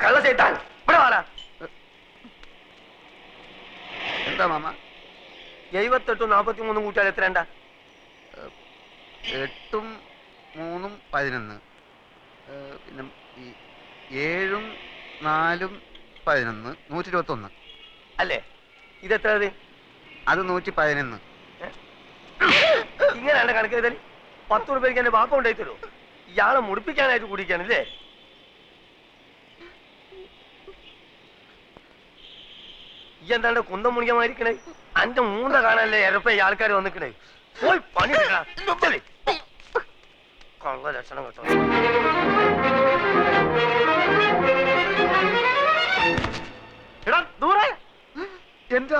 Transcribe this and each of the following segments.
കള്ള ചെയ്താൻ ഇവിടെ വാടാ. എന്താ മാമ? 78 43 കൂട്ടിയാൽ എത്രണ്ടാ? 8 3 11. പിന്നെ 7 4 11 121 അല്ലേ? ഇതെത്ര? അത് 111. ഇങ്ങനെയാണ് കണക്ക് ചെയ്താൽ 10 രൂപയ്ക്ക് എന്റെ ബാപ്പ ഉണ്ടായി തരുമോ? ഇയാളെ മുടിപ്പിക്കാനായിട്ട് കുടിക്കാണില്ലേ? ഈ എന്താണ്ട് കുന്തം മുണിക്കമായിരിക്കണേ? അന്റെ മൂന്ന കാണാനല്ലേ എരപ്പ ഈ ആൾക്കാർ വന്നിക്കണേ? പോയി പണി കള്ള ലക്ഷണം കേട്ടോ. എടാ ദൂരെ എന്റെ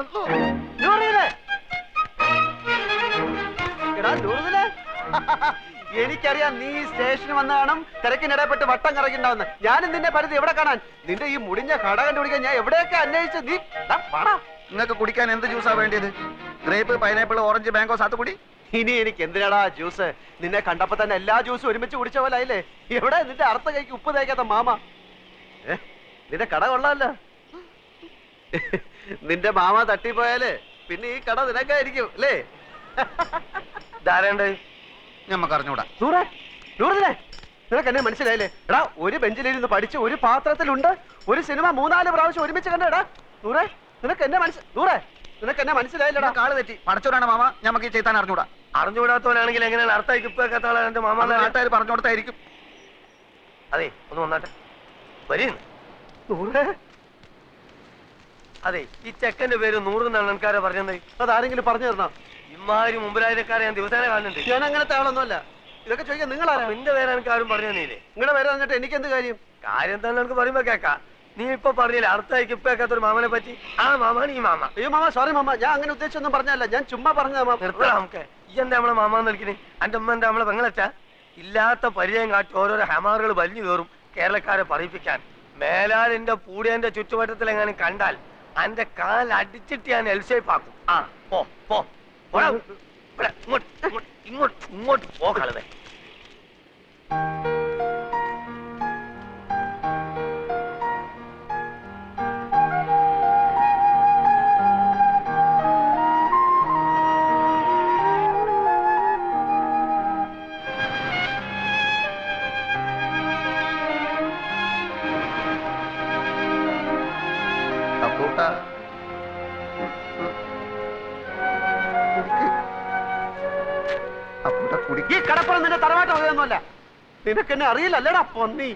എനിക്കറിയാം നീ സ്റ്റേഷനിൽ വന്ന കാണും തിരക്കിനിടപെട്ട് വട്ടം കറക്കിണ്ടാവുന്ന. ഞാനും നിന്നെ പരിധി എവിടെ കാണാൻ? നിന്റെ ഈ മുടിഞ്ഞ കട കണ്ടുപിടിക്കാൻ ഞാൻ എവിടെയൊക്കെ അന്വേഷിച്ച് നീ നിങ്ങൾക്ക് കുടിക്കാൻ എന്ത് ജ്യൂസാ വേണ്ടിയത്? ഗ്രേപ്പ്, പൈനാപ്പിൾ, ഓറഞ്ച്, മാംഗോ, സാത്തുകുടി? ഇനി എനിക്ക് എന്തിനാടാ ജ്യൂസ്? നിന്നെ കണ്ടപ്പോ തന്നെ എല്ലാ ജ്യൂസും ഒരുമിച്ച് കുടിച്ച പോലെ ആയില്ലേ? എവിടെ നിന്റെ അർത്ഥ കൈക്ക് ഉപ്പ് തേക്കാത്ത മാമ? നിന്റെ കട കൊള്ളാമല്ലോ. നിന്റെ മാമ തട്ടിപ്പോയാല് പിന്നെ ഈ കട നിനക്കായിരിക്കും അല്ലേ? ധാരണ്ട് ഞമ്മക്ക് അറിഞ്ഞൂടാ. ദൂരെ ദൂരത്തില്ലേ? നിനക്ക് എന്നെ മനസ്സിലായില്ലേ? എടാ ഒരു ബെഞ്ചിലിരുന്ന് പഠിച്ച് ഒരു പാത്രത്തിലുണ്ട് ഒരു സിനിമ 3-4 പ്രാവശ്യം ഒരുമിച്ച് കണ്ടേടാ. ദൂരെ നിനക്ക് എന്നെ മനസ്സിലായില്ലടാ. കാള് തെറ്റി. പടച്ചോനാണ് മാമ. ഞമ്മക്ക് ഈ ചെയ്താൻ അറിഞ്ഞൂടാ. അറിഞ്ഞുകൂടാത്തവനാണെങ്കിൽ എങ്ങനെയാണ് അർത്ഥം ഇപ്പൊക്കെ എന്റെ മാമ നാട്ടുകാർ പറഞ്ഞു കൊടുത്തായിരിക്കും. അതെ ഒന്ന് വന്നാട്ടെ വരും. അതെ ഈ ചെക്കന്റെ പേര് 100 എന്നാണ് ആൾക്കാരെ പറഞ്ഞത്. അതാരെങ്കിലും പറഞ്ഞു തരണോ? ഇമാതിരി മുമ്പിലായക്കാരെ ഞാൻ ദിവസേന കാണുന്നുണ്ട്. ഞാൻ അങ്ങനത്തെ ആളൊന്നുമല്ല. ഇതൊക്കെ ചോദിക്കാൻ നിങ്ങളാരാ? നിന്റെ പേര് എനിക്ക് ആരും പറഞ്ഞു തന്നീല്ലേ? നിങ്ങളുടെ പേര് പറഞ്ഞിട്ട് എനിക്ക് എന്ത് കാര്യം? കാര്യം തന്നെ എനിക്ക് പറയുമ്പോ കേക്കാ. നീ ഇപ്പൊ പറഞ്ഞില്ലേ അർത്ഥമായിക്ക് ഇപ്പൊക്കാത്തൊരു മാമനെ പറ്റി? ആ മാമാണ് ഈ മാമ. അയ്യോ മാമ, സോറി മാമ, ഞാൻ അങ്ങനെ ഉദ്ദേശിച്ചൊന്നും പറഞ്ഞല്ല. ഞാൻ ചുമ്മാ പറഞ്ഞതാ. നമുക്ക് ഈ എന്താ നമ്മളെ മാമാന്ന് വിളിക്കണേ? എന്റെ ഉമ്മ എന്താ നമ്മളെ പെങ്ങളച്ചാ? ഇല്ലാത്ത പരിചയം കാട്ടി ഓരോരോ ഹമാറുകൾ വലിഞ്ഞു കയറും കേരളക്കാരെ പറയിപ്പിക്കാൻ. മേലാൽ എന്റെ പൂടിയന്റെ ചുറ്റുവട്ടത്തിൽ എങ്ങനെ കണ്ടാൽ എന്റെ കാൽ അടിച്ചിട്ട് ഞാൻ എൽഷേപ്പ് ആക്കും. ആ പോ പോ ഇങ്ങോട്ട് പോ കളവേ. ഈ കടപ്പുറം നിന്റെ തറവാട്ട് വകയൊന്നുമല്ല. നിനക്ക് എന്നെ അറിയില്ലല്ലേടാ പൊന്നി.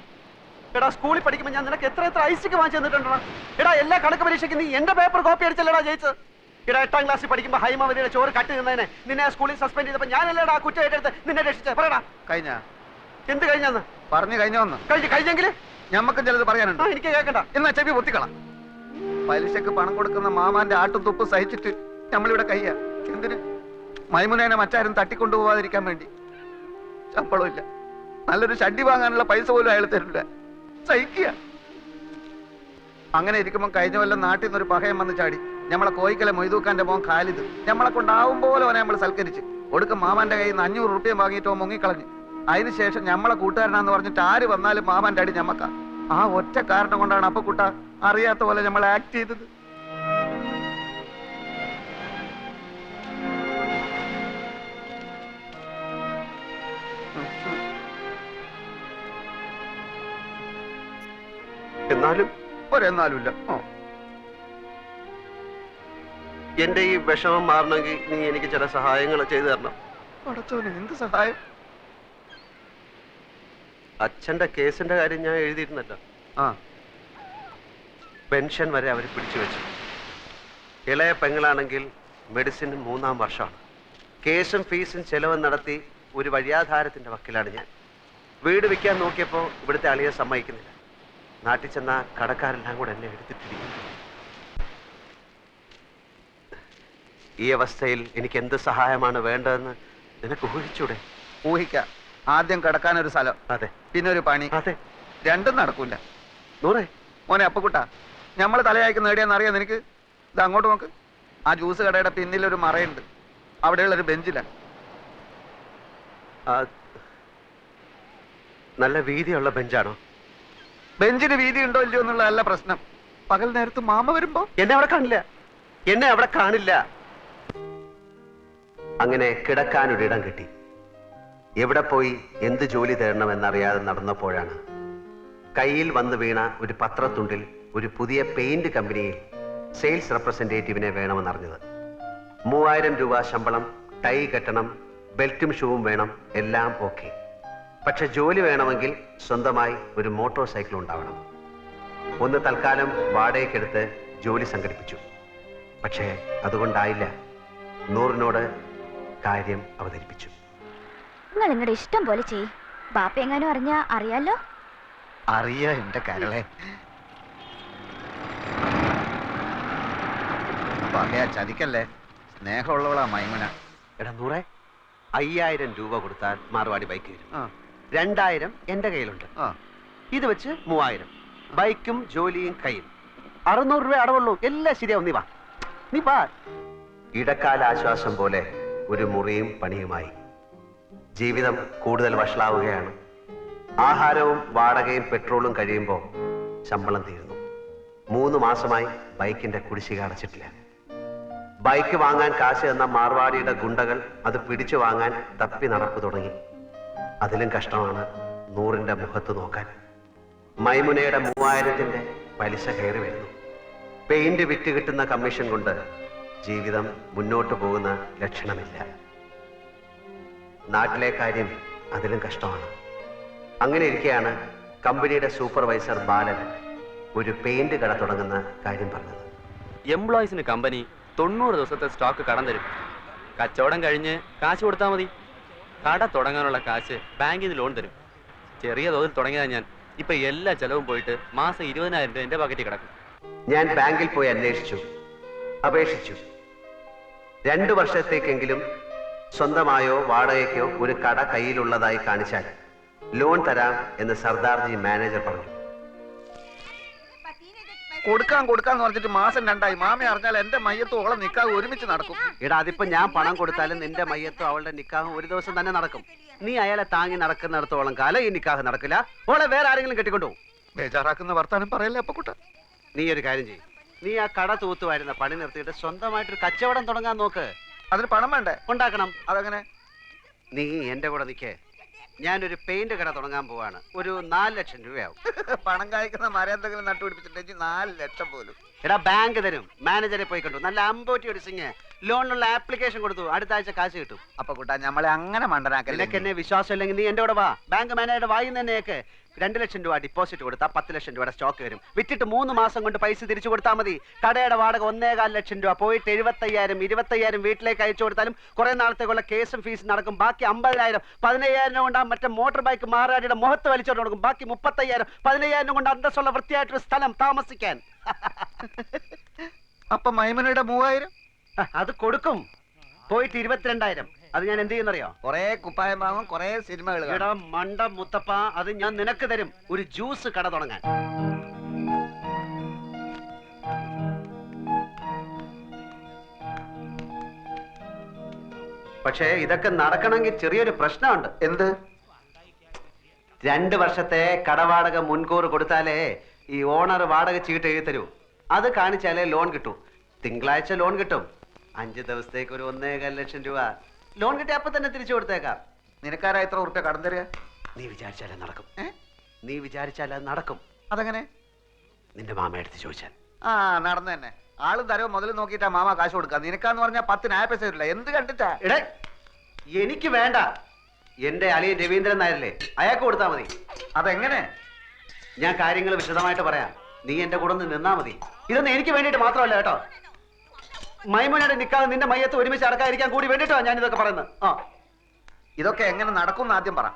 എടാ സ്കൂളിൽ പഠിക്കുമ്പോൾ ഞാൻ നിനക്ക് എത്ര ഐസിക്ക് വാങ്ങിച്ചു തന്നിട്ടുണ്ടോ? എടാ എല്ലാ കണക്ക് പരീക്ഷയ്ക്ക് നീ എന്റെ പേപ്പർ കോപ്പി അടിച്ചല്ലേടാ ജയിച്ചത്? എടാ 8ാം ക്ലാസ്സിൽ പഠിക്കുമ്പോൾ ഹൈമാവതിയുടെ ചോറ് കട്ട് നിന്നതിനെ നിന്നെ സ്കൂളിൽ സസ്പെൻഡ് ചെയ്തപ്പോൾ ഞാനല്ലേടാ കുറ്റം ഏറ്റെടുത്ത് നിന്നെ രക്ഷിച്ചത്? പറയടാ. കഴിഞ്ഞ എന്ത് കഴിഞ്ഞാന്ന് പറഞ്ഞു കഴിഞ്ഞോന്ന്? കഴിഞ്ഞെങ്കിൽ ഞമ്മക്കും ചിലത് പറയാനുണ്ട്. എനിക്ക് കേൾക്കണ്ട. എന്നാ ചെവി പൊത്തിക്കളാം. പലിശക്ക് പണം കൊടുക്കുന്ന മാമാന്റെ ആട്ടും തുപ്പ് സഹിച്ചിട്ട് നമ്മളിവിടെ കയ്യ. എന്തിന്? മൈമുനേനെ മറ്റാരും തട്ടിക്കൊണ്ടുപോവാതിരിക്കാൻ വേണ്ടി. ശമ്പളം ഇല്ല, നല്ലൊരു ഷഡ്ഡി വാങ്ങാനുള്ള പൈസ പോലും അയാൾ തരില്ല. സഹിക്കുക. അങ്ങനെ ഇരിക്കുമ്പോൾ കഴിഞ്ഞ കൊല്ലം നാട്ടിൽ നിന്നൊരു പഹയം വന്ന് ചാടി. നമ്മളെ കോയിക്കലെ മൊയ്തൂക്കാന്റെ മോൻ ഖാലിദ് നമ്മളെ കൊണ്ടാവും പോലെ അവനെ നമ്മൾ സൽക്കരിച്ച് ഒടുക്കം മാമാന്റെ കയ്യിൽ നിന്ന് 500 റുപ്യ വാങ്ങിയിട്ടോ മുങ്ങിക്കളഞ്ഞു. അതിനുശേഷം നമ്മളെ കൂട്ടുകാരനാന്ന് പറഞ്ഞിട്ട് ആര് വന്നാലും മാമാന്റെ അടി ഞമ്മക്ക. ആ ഒറ്റ കാരണം കൊണ്ടാണ് അപ്പൊ കൂട്ട അറിയാത്ത പോലെ നമ്മൾ ആക്ട് ചെയ്തത്. എന്നാലും ഒരെന്നാലുമില്ല. എന്റെ ഈ വിഷമം മാറണമെങ്കിൽ നീ എനിക്ക് ചില സഹായങ്ങൾ ചെയ്തു തരണം. പടച്ചോനെ, എന്ത് സഹായം? അച്ഛന്റെ കേസിന്റെ കാര്യം ഞാൻ എഴുതിയിരുന്നല്ലോ. പെൻഷൻ വരെ അവർ പിടിച്ചു വെച്ചു. ഇളയ പെങ്ങളാണെങ്കിൽ മെഡിസിൻ 3-ാം വർഷമാണ്. കേസും ഫീസും ചെലവും നടത്തി ഒരു വഴിയാധാരത്തിന്റെ വക്കിലാണ് ഞാൻ. വീട് വിൽക്കാൻ നോക്കിയപ്പോൾ ഇവിടുത്തെ അളിയെ സമ്മതിക്കുന്നില്ല. നാട്ടിൽ ചെന്ന കടക്കാരെല്ലാം കൂടെ എന്നെ എടുത്തിട്ടിരിക്കുന്നു. ഈ അവസ്ഥയിൽ എനിക്ക് എന്ത് സഹായമാണ് വേണ്ടതെന്ന് നിനക്ക് ഊഹിച്ചൂടെ? ഊഹിക്കാം. ആദ്യം കിടക്കാനൊരു സ്ഥലം, അതെ, പിന്നെ ഒരു പണി. അതെ, രണ്ടും നടക്കൂല. നൂറേ മോനെ അപ്പക്കുട്ടാ, നമ്മൾ തലയായിക്ക് നേടിയാന്ന് അറിയാം നിനക്ക്? ഇത് അങ്ങോട്ട് നോക്ക്. ആ ജ്യൂസ് കടയുടെ പിന്നിലൊരു മറയുണ്ട്. അവിടെയുള്ളൊരു ബെഞ്ചിലാണ്. നല്ല വീതിയുള്ള ബെഞ്ചാണോ? ബെഞ്ചിന് വീതി ഉണ്ടോ ഇല്ലയോ എന്നുള്ളതല്ല പ്രശ്നം. പകൽ നേരത്ത് മാമ വരുമ്പോ എന്നെ അവിടെ കാണില്ല, എന്നെ അവിടെ കാണില്ല. അങ്ങനെ കിടക്കാനൊരിടം കിട്ടി. എവിടെ പോയി എന്ത് ജോലി തേടണമെന്നറിയാതെ നടന്നപ്പോഴാണ് കയ്യിൽ വന്നു വീണ ഒരു പത്രത്തുണ്ടിൽ ഒരു പുതിയ പെയിന്റ് കമ്പനിയിൽ സെയിൽസ് റെപ്രസെന്റേറ്റീവിനെ വേണമെന്നറിഞ്ഞത്. 3000 രൂപ ശമ്പളം, ടൈ കെട്ടണം, ബെൽറ്റും ഷൂവും വേണം, എല്ലാം ഓക്കെ. പക്ഷെ ജോലി വേണമെങ്കിൽ സ്വന്തമായി ഒരു മോട്ടോർ സൈക്കിൾ ഉണ്ടാവണം. ഒന്ന് തൽക്കാലം വാടകയ്ക്കെടുത്ത് ജോലി സംഘടിപ്പിച്ചു. പക്ഷേ അതുകൊണ്ടായില്ല. നൂറിനോട് കാര്യം അവതരിപ്പിച്ചു. നിങ്ങൾ നിങ്ങളുടെ ഇഷ്ടം പോലെ ചെയ്യ്. ബാപ്പ എങ്ങാനും അറിഞ്ഞാ അറിയാലോ. അറിയാ എന്റെ കരളെ. പകയാ ചതിക്കല്ലേ. സ്നേഹമുള്ളവളാ മൈമുന. എടാ നൂറെ, 5000 രൂപ കൊടുത്താൽ മാർവാടി ബൈക്ക് വരും. 2000 എന്റെ കയ്യിലുണ്ട്. ഇത് വെച്ച് 3000. ബൈക്കും ജോലിയും കയ്യിൽ. 600 രൂപ അടവുള്ളൂ. എല്ലാം ശരിയാവും. നീ വാ. ഇടക്കാല ആശ്വാസം പോലെ ഒരു മുറിയും പണിയുമായി. ജീവിതം കൂടുതൽ വഷളാവുകയാണ്. ആഹാരവും വാടകയും പെട്രോളും കഴിയുമ്പോൾ ശമ്പളം തീരുന്നു. 3 മാസമായി ബൈക്കിന്റെ കുടിശ്ശിക അടച്ചിട്ടില്ല. ബൈക്ക് വാങ്ങാൻ കാശ് എന്ന മാർവാടിയുടെ ഗുണ്ടകൾ അത് പിടിച്ചു വാങ്ങാൻ തപ്പി നടപ്പ് തുടങ്ങി. അതിലും കഷ്ടമാണ് നൂറിന്റെ മുഖത്ത് നോക്കാൻ. മൈമുനയുടെ 3000ന്റെ പലിശ കയറി വരുന്നു. പെയിന്റ് വിറ്റ് കിട്ടുന്ന കമ്മീഷൻ കൊണ്ട് ജീവിതം മുന്നോട്ട് പോകുന്ന ലക്ഷണമില്ല. നാട്ടിലെ കാര്യം അതിലും കഷ്ടമാണ്. അങ്ങനെ ഇരിക്കെയാണ് കമ്പനിയുടെ സൂപ്പർവൈസർ ബാലൻ ഒരു പെയിന്റ് കട തുടങ്ങുന്ന കാര്യം പറഞ്ഞത്. എംപ്ലോയീസിന് കമ്പനി 90 ദിവസത്തെ സ്റ്റോക്ക് കടം തരും. കച്ചവടം കഴിഞ്ഞ് കാശ് കൊടുത്താൽ മതി. കട തുടങ്ങാനുള്ള കാശ് ബാങ്കിൽ നിന്ന് ലോൺ തരും. ചെറിയ തോതിൽ തുടങ്ങിയതാ ഞാൻ. ഇപ്പൊ എല്ലാ ചെലവും പോയിട്ട് മാസം 20,000 രൂപ എന്റെ പാക്കറ്റിൽ കിടക്കും. ഞാൻ ബാങ്കിൽ പോയി അപേക്ഷിച്ചു. 2 വർഷത്തേക്കെങ്കിലും സ്വന്തമായോ വാടകയ്ക്കോ ഒരു കട കയ്യിലുള്ളതായി കാണിച്ചാൽ ലോൺ തരാം എന്ന് സർദാർജി മാനേജർ പറഞ്ഞു. കൊടുക്കാന്ന് പറഞ്ഞിട്ട് മാസം 2ആയി. മാമ അറിഞ്ഞാൽ എന്റെ മയ്യത്തും ഓളെ നിക്കാഹ് ഒരുമിച്ച് നടക്കും. എടാ, അതിപ്പോ ഞാൻ പണം കൊടുത്താലും നിന്റെ മയ്യത്തും അവളുടെ നിക്കാഹും ഒരു ദിവസം തന്നെ നടക്കും. നീ അയാളെ താങ്ങി നടക്കുന്നിടത്തോളം കാലം ഈ നിക്കാഹ് നടക്കില്ല. ഓളെ വേറെ ആരെങ്കിലും കെട്ടിക്കൊണ്ടുപോകും. ബേജാറാക്കുന്ന വർത്താനം പറയല്ലേ അപ്പൊ കുട്ട. നീ ഒരു കാര്യം ചെയ്യും. നീ ആ കട തൂത്തുവായിരുന്ന പണി നിർത്തിയിട്ട് സ്വന്തമായിട്ടൊരു കച്ചവടം തുടങ്ങാൻ നോക്ക്. അതിന് പണം വേണ്ടേ? ഉണ്ടാക്കണം. അതങ്ങനെ? നീ എന്റെ കൂടെ നിൽക്കേ. ഞാനൊരു പെയിന്റ് കട തുടങ്ങാൻ പോവാണ്. ഒരു 4 ലക്ഷം രൂപയാവും. പണം കായ്ക്കുന്ന മരം എന്തെങ്കിലും നട്ടുപിടിപ്പിച്ചിട്ടുണ്ടെങ്കിൽ 4 ലക്ഷം പോലും. എടാ, ബാങ്ക് തരും. മാനേജറെ പോയി കണ്ടു. നല്ല അമ്പോറ്റി ഒടിച്ചിങ് ലോണിനുള്ള ആപ്ലിക്കേഷൻ കൊടുത്തു. അടുത്ത ആഴ്ച കാശ് കിട്ടും. അപ്പൊ കുട്ടാ നമ്മളെ അങ്ങനെ മണ്ടനാക്കല്ലേ. നിനക്ക് എന്നെ വിശ്വാസം ഇല്ലെങ്കിൽ നീ എന്റെ കൂടെ വാ. ബാങ്ക് മാനേജറുടെ വായിന്ന് തന്നെയൊക്കെ 2 ലക്ഷം രൂപ ഡിപ്പോസിറ്റ് കൊടുത്താൽ 10 ലക്ഷം രൂപയുടെ സ്റ്റോക്ക് വരും. വിറ്റിട്ട് 3 മാസം കൊണ്ട് പൈസ തിരിച്ചു കൊടുത്താൽ മതി. കടയുടെ വാടക 1.25 ലക്ഷം രൂപ. പോയിട്ട് 75,000 25,000 വീട്ടിലേക്ക് അയച്ചു കൊടുത്താലും കുറെ നാളത്തേക്കുള്ള കേസും ഫീസും നടക്കും. ബാക്കി 50,000 15,000 കൊണ്ട് ആ മറ്റേ മോട്ടോർ ബൈക്ക് മാറാടിയുടെ മുഖത്ത് വലിച്ചോണ്ട് കൊടുക്കും. ബാക്കി 35,000 15,000 കൊണ്ട് അന്തസ്സുള്ള വൃത്തിയായിട്ടൊരു സ്ഥലം താമസിക്കാൻ. അപ്പൊ മൈമനയുടെ 3000 അത് കൊടുക്കും. പോയിട്ട് 22,000. അത് ഞാൻ എന്ത് ചെയ്യുന്നറിയോ? കൊറേ കുപ്പായം വാങ്ങും, കൊറേ സിനിമകൾ. എടാ മണ്ട മുത്തപ്പ, അത് ഞാൻ നിനക്ക് തരും. ഒരു ജ്യൂസ് കട തുടങ്ങാൻ. പക്ഷേ ഇതൊക്കെ നടക്കണമെങ്കിൽ ചെറിയൊരു പ്രശ്നമുണ്ട്. എന്ത്? 2 വർഷത്തെ കടവാടക മുൻകൂർ കൊടുത്താലേ ഈ ഓണർ വാടക ചീട്ട് എഴുതി തരൂ. അത് കാണിച്ചാലേ ലോൺ കിട്ടൂ. തിങ്കളാഴ്ച ലോൺ കിട്ടും. 5 ദിവസത്തേക്ക് ഒരു 1.25 ലക്ഷം രൂപ ലോൺ കിട്ടി. അപ്പൊ തന്നെ തിരിച്ചു കൊടുത്തേക്കാം. നിനക്കാരാ എത്ര ഉറുപ്പ്യ കടം തരിക? നീ വിചാരിച്ചാലേ നടക്കും. നീ വിചാരിച്ചാലേ നടക്കും. അതെങ്ങനെ? നിന്റെ മാമ എടുത്ത് ചോദിച്ചാൽ. നടന്നു തന്നെ. ആളും തരവ് മുതൽ നോക്കിയിട്ടാ മാമ കാശ് കൊടുക്കുക. നിനക്കാന്ന് പറഞ്ഞാൽ 10 ന്യായ പൈസ വരില്ല. എന്ത് കണ്ടിട്ടാ? എടേ, എനിക്ക് വേണ്ട. എന്റെ അളിയൻ രവീന്ദ്രൻ നായരല്ലേ, അയാൾക്ക് കൊടുത്താൽ മതി. അതെങ്ങനെ? ഞാൻ കാര്യങ്ങൾ വിശദമായിട്ട് പറയാം. നീ എന്റെ കൂടെ നിന്നാ മതി. ഇതൊന്നും എനിക്ക് വേണ്ടിയിട്ട് മാത്രമല്ല കേട്ടോ. മൈമുനയുടെ നിക്കാഹ് നിന്റെ മയ്യത്ത് ഒരുമിച്ച് അടക്കാതിരിക്കാൻ കൂടി വേണ്ടിട്ടോ ഞാൻ ഇതൊക്കെ പറയുന്നത്. ഇതൊക്കെ എങ്ങനെ നടക്കും ആദ്യം പറ.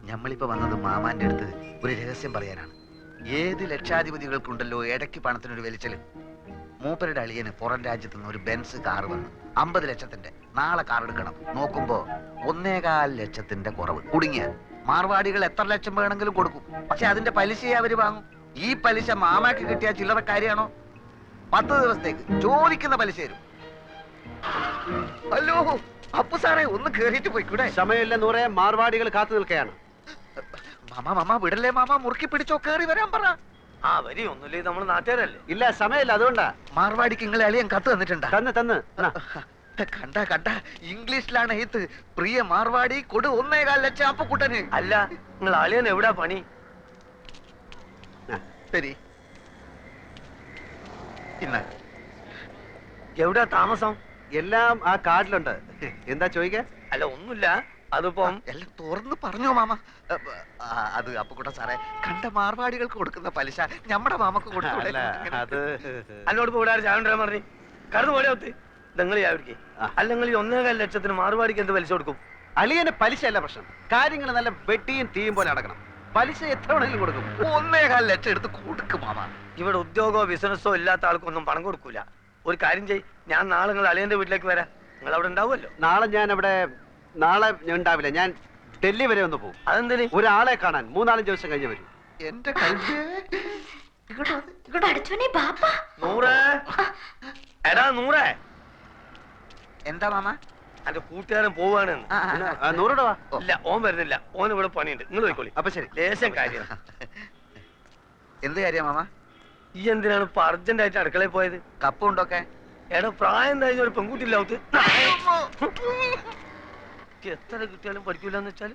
ഞമ്മളിപ്പോ വന്നത് മാമാന്റെ അടുത്ത് ഒരു രഹസ്യം പറയാനാണ്. ഏത് ലക്ഷാധിപതികൾക്കുണ്ടല്ലോ ഇടയ്ക്ക് പണത്തിനൊരു വലിച്ചല്. മൂപ്പരുടെ അളിയന് പുറം രാജ്യത്ത് നിന്ന് ഒരു ബെൻസ് കാർ വന്നു. 50 ലക്ഷത്തിന്റെ. നാളെ കാർ എടുക്കണം. നോക്കുമ്പോ 1.25 ലക്ഷത്തിന്റെ കുറവ്. കുടുങ്ങിയ മാർവാടികൾ എത്ര ലക്ഷം വേണമെങ്കിലും കൊടുക്കും. പക്ഷെ അതിന്റെ പലിശയെ അവര് വാങ്ങും. ഈ പലിശ മാമാക്ക് കിട്ടിയ ചില്ലറ കാര്യമാണോ? 10 ദിവസത്തേക്ക് ചോദിക്കുന്ന പലിശ തരും. ഹലോ, അപ്പു സാറേ ഒന്ന് കേറിയിട്ട് പോയിക്കൂടെ? സമയമില്ല നൂറെ, മാർവാടികൾ കാത്തു നിൽക്കുകയാണ്. മാമ വിടല്ലേ മാമ, മുറുക്കി പിടിച്ചോ, കേറി വരാൻ പറ. ആ വരി ഒന്നുമില്ലേ, നമ്മൾ നാട്ടുകാരല്ലേ. ഇല്ല സമയമില്ല, അതുകൊണ്ടാ. മാർവാടിക്ക് നിങ്ങളെ അളിയൻ കത്ത് തന്നിട്ടുണ്ടാ? തന്ന് കണ്ട ഇംഗ്ലീഷിലാണ് എഴുത്ത്. പ്രിയ മാർവാടി കൊടു 1.25 ലക്ഷം അപ്പുക്കുട്ടന്. അല്ല, നിങ്ങൾ അളിയൻ എവിടാ പണി? ശരി, ഇന്ന എവിടാ താമസം? എല്ലാം ആ കാർഡിലുണ്ട്. എന്താ ചോദിക്കാ? അല്ല ഒന്നുമില്ല, അതിപ്പം എല്ലാം തുറന്ന് പറഞ്ഞോ മാമ. അത് അപ്പുക്കുട്ടൻ സാറേ, കണ്ട മാർവാടികൾക്ക് കൊടുക്കുന്ന പലിശ നമ്മുടെ മാമക്ക് കൊടുക്കൂടെ? അത് എന്നോട് ഇപ്പൊ ഇവിടെ ചായ കൊണ്ടുവരാൻ പറഞ്ഞു. കടന്നു പോലെ ഒത്ത് നിങ്ങൾ ചാവിടിക്ക്. അല്ലെങ്കിൽ 1.25 ലക്ഷത്തിന് മാർവാടിക്ക് എന്ത് പലിശ കൊടുക്കും? അളിയന് പലിശ അല്ല പ്രശ്നം, കാര്യങ്ങൾ നല്ല വെട്ടിയും തീയും പോലെ നടക്കണം. പലിശ എത്ര വേണമെങ്കിലും കൊടുക്കും. 1.25 ലക്ഷം എടുത്ത് കൊടുക്കും മാമ. ഇവിടെ ഉദ്യോഗമോ ബിസിനസ്സോ ഇല്ലാത്ത ആൾക്കൊന്നും പണം കൊടുക്കൂല. ഒരു കാര്യം ചെയ്, ഞാൻ നാളെ നിങ്ങൾ അളിയന്റെ വീട്ടിലേക്ക് വരാം. നിങ്ങൾ അവിടെ ഉണ്ടാവുമല്ലോ. നാളെ ഞാൻ ഉണ്ടാവില്ല. ഞാൻ ഡൽഹി വരെ ഒന്ന് പോകും. അതെന്തിന്? ഒരാളെ കാണാൻ 3-4 ദിവസം കഴിഞ്ഞ് വരും. എന്റെ കൈ പഠിച്ചോനെ ബാപ്പ. നൂറേ, എടാ നൂറേ, എന്താ മാമ? എന്റെ കൂട്ടുകാരൻ പോവാണ്. 100 രൂപ. ഇല്ല, ഓൻ വരുന്നില്ല. ഓൻ ഇവിടെ പണിയുണ്ട്. നിങ്ങൾ പോയിക്കോളി. അപ്പൊ ശരി. ലേശം കാര്യം. എന്ത് കാര്യം മാമ? ഈ എന്തിനാണ് ഇപ്പൊ അർജന്റ് ആയിട്ട് അടുക്കളയിൽ പോയത്? കപ്പുണ്ടൊക്കെ? എടാ പ്രായം കഴിഞ്ഞ ഒരു പെൺകുട്ടിയില്ലാവത്ത് എത്ര കിട്ടിയാലും പഠിക്കൂലെന്ന് വെച്ചാൽ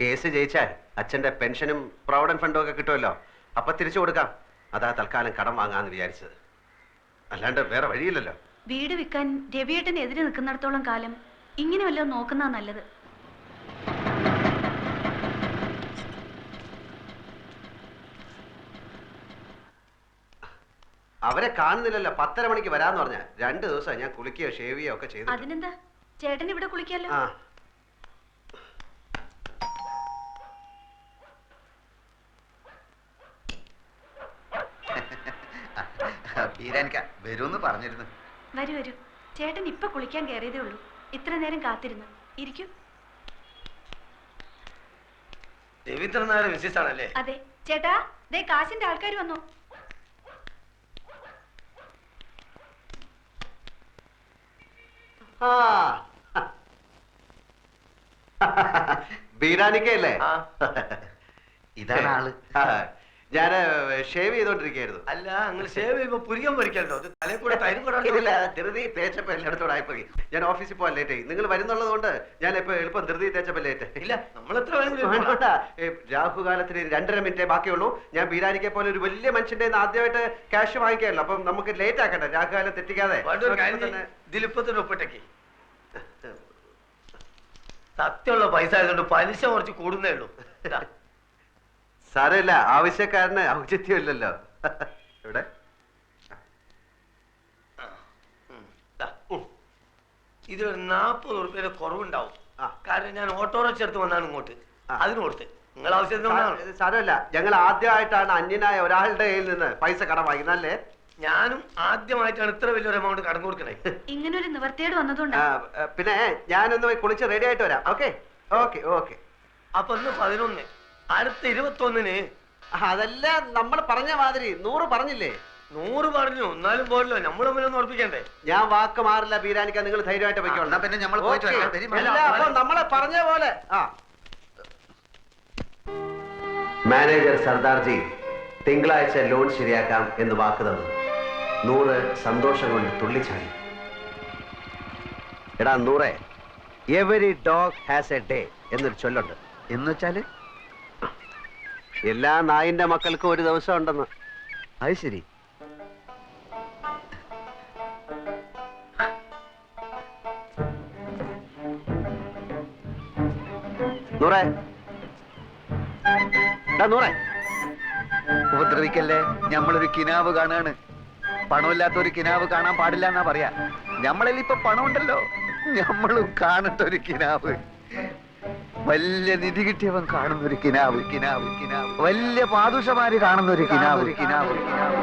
കേസ് ജയിച്ചാൽ അച്ഛന്റെ പെൻഷനും പ്രൊവിഡന്റ് ഫണ്ടും ഒക്കെ കിട്ടുമല്ലോ. അപ്പൊ തിരിച്ചു കൊടുക്കാം. അതാ തൽക്കാലം കടം വാങ്ങാന്ന് വിചാരിച്ചത്. അല്ലാണ്ട് വേറെ വഴിയില്ലല്ലോ. വീട് വിൽക്കാൻ രവിയേട്ടന് എതിരെ നിൽക്കുന്നിടത്തോളം കാലം ഇങ്ങനെ വല്ലതും നോക്കുന്നതാ നല്ലത്. അവരെ കാണുന്നില്ലല്ലോ. 10:30 മണിക്ക് വരാന്ന് പറഞ്ഞ 2 ദിവസം ഞാൻ കുളിക്കുകയോ ഷേവ് ചെയ്യുകയോ ഒക്കെ ചെയ്തു. അതിനെന്താ, ചേട്ടൻ ഇവിടെ കുളിക്കാലോ. വരുമെന്ന് പറഞ്ഞിരുന്നു. വരൂ വരൂ, ചേട്ടൻ ഇപ്പൊ കുളിക്കാൻ കയറിയതേ ഉള്ളൂ. ഇത്ര നേരം കാത്തിരുന്നു. ഇരിക്കൂ. രവീന്ദ്രനാഥ് മിസ്സിസ് ആണല്ലേ? അതെ ചേട്ടാ, ദേ കാശിന്റെ ആൾക്കാർ വന്നു. ബീരാനിക്കല്ലേ? ഇതാണ് ആള്. ഞാൻ ഷേവ് ചെയ്തോണ്ടിരിക്കുകയായിരുന്നു. അല്ല, നിങ്ങൾ ഷേവ് ചെയ്യുമ്പോ പുരികം പൊരിക്കല്ലോ. തലയിൽ കൂടെ തൈരും കൂടെ ധൃതി തേച്ചപ്പോ എല്ലായിടത്തോടെ ആയിപ്പോയി. ഞാൻ ഓഫീസിൽ പോകാൻ ലേറ്റ് ആയി. നിങ്ങൾ വരുന്നുള്ളത് കൊണ്ട് ഞാൻ ഇപ്പൊ എളുപ്പം ധൃതി തേച്ചപ്പോ ലേറ്റ്. ഇല്ല, നമ്മൾ എത്ര രാഹുകാലത്തിന് 2.5 മിനിറ്റേ ബാക്കിയുള്ളൂ. ഞാൻ ബീരാനിക്കെ പോലെ ഒരു വലിയ മനുഷ്യന്റെ ആദ്യമായിട്ട് ക്യാഷ് വാങ്ങിക്കാമല്ലോ. അപ്പം നമുക്ക് ലേറ്റ് ആക്കട്ടെ, രാഹുകാലം തെറ്റിക്കാതെ. ദിലിപ്പത്തിന് ഒപ്പിട്ടേക്ക്. സത്യമുള്ള പൈസ ആയതുകൊണ്ട് പലിശ കുറച്ച് കൂടുന്നേ ഉള്ളൂ. സാരമില്ല, ആവശ്യക്കാരന് ഔചിത്യമില്ലല്ലോ. ഇവിടെ ഇതൊരു 40 ഉറുപ്പിയുടെ കുറവുണ്ടാവും. കാരണം ഞാൻ ഓട്ടോറിക്ഷ എടുത്ത് വന്നാണ് ഇങ്ങോട്ട്. അതിന് കൊടുത്ത് നിങ്ങൾ ആവശ്യത്തിന്. സാരമില്ല, ഞങ്ങൾ ആദ്യമായിട്ടാണ് അന്യനായ ഒരാളുടെ കയ്യിൽ നിന്ന് പൈസ കടം വാങ്ങിക്കുന്നത് അല്ലേ? ഞാനും ആദ്യമായിട്ടാണ് ഇത്ര വലിയൊരു എമൗണ്ട് കടം കൊടുക്കണേ. ഇങ്ങനൊരു നിവർത്തിയോട് വന്നതുകൊണ്ടാ. പിന്നെ ഞാനൊന്ന് കുളിച്ച് റെഡി ആയിട്ട് വരാം. Okay okay okay. അപ്പൊ ഇന്ന് 11, അടുത്ത 21-ന്. അതല്ല നമ്മൾ പറഞ്ഞ മാതിരി 100 പറഞ്ഞില്ലേ? 100 പറഞ്ഞു, എന്നാലും പോരല്ലോ. നമ്മൾ തമ്മിലൊന്ന് ഉറപ്പിക്കണ്ടേ? ഞാൻ വാക്ക് മാറില്ല ബീരാനിക്ക, നിങ്ങൾ ധൈര്യമായിട്ട് പോയിക്കോളാം. പിന്നെ നമ്മൾ പോയിട്ട് നമ്മളെ പറഞ്ഞ പോലെ. മാനേജർ സർദാർജി തിങ്കളാഴ്ച ലോൺ ശരിയാക്കാം എന്ന് വാക്ക് തന്നു. 100 സന്തോഷം കൊണ്ട് തുള്ളിച്ചാടി. എടാ 100, every dog has A day എന്നൊരു ചൊല്ലുണ്ട്. എന്ന് വെച്ചാല് എല്ലാ നായിന്റെ മക്കൾക്കും ഒരു ദിവസം ഉണ്ടെന്ന്. അത് ശരി. നൂറേ, ഉപദ്രവിക്കല്ലേ, ഞമ്മളൊരു കിനാവ് കാണാണ്. പണമില്ലാത്ത ഒരു കിനാവ് കാണാൻ പാടില്ല എന്നാ പറയാ. ഞമ്മളിൽ ഇപ്പൊ പണമുണ്ടല്ലോ, ഞമ്മളും കാണട്ടെ ഒരു കിനാവ്. വലിയ നിധി കിട്ടിയവൻ കാണുന്നൊരു കിനാവ്, കിനാവ് കിനാവ്. വലിയ പാദുഷമാര് കാണുന്നൊരു കിനാവ്, കിനാവ് കിനാവ്.